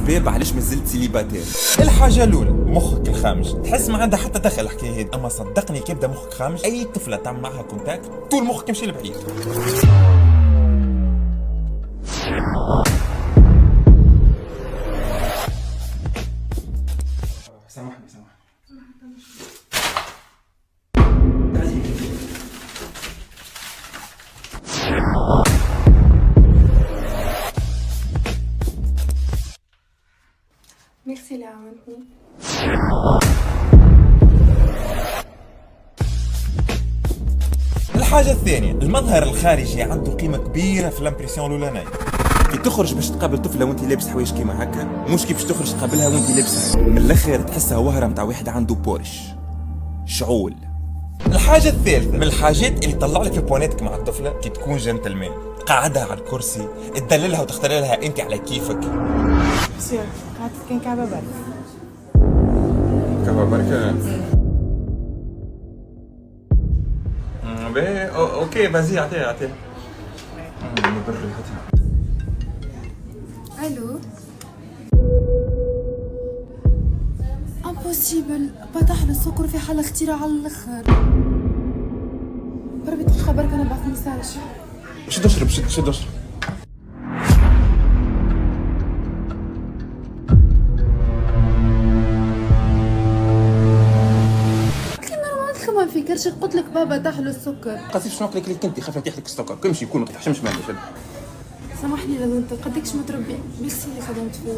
اسباب علاش مازلت سيليباتير. الحاجه الاولى مخك الخامج، تحس ما عندها حتى دخل الحكايه هذه، اما صدقني كي يبدا مخك خامج اي طفله تعمل معها كونتاكت طول مخك يمشي لبعيد. سامحني ميرسي اللي عاونتني. الحاجه الثانيه المظهر الخارجي عنده قيمه كبيره في الامبرسيون الاولانيه. كي تخرج باش تقابل طفله وانت لابس حوايج كيما هكا، مش كي باش تخرج تقابلها وانت لابسها من الاخر تحسها وهره متاع واحد عنده بورش شعول. الحاجه الثالثه من الحاجات اللي تطلع لك بواناتك مع الطفله كي تكون جنتلمان، تقعدها على الكرسي، تدللها وتختار لها انت على كيفك. سير قعدت كان كعبة برد. كعبة بركة. اوكي فازي اعطيها الو امبوسيبل، فتح له السكر في حال اختراع على الاخر. بربي تخبرك انا بعث ميساج. شد اشرب. ما نفكرش، قلت لك بابا تحلو السكر. قصير شنو نقول لك انت خاف يطيح لك السكر، كمشي يكون ما تحشمش معليش. سامحني لازم انت قدكش متربي، ميرسي اللي خدمت فيه.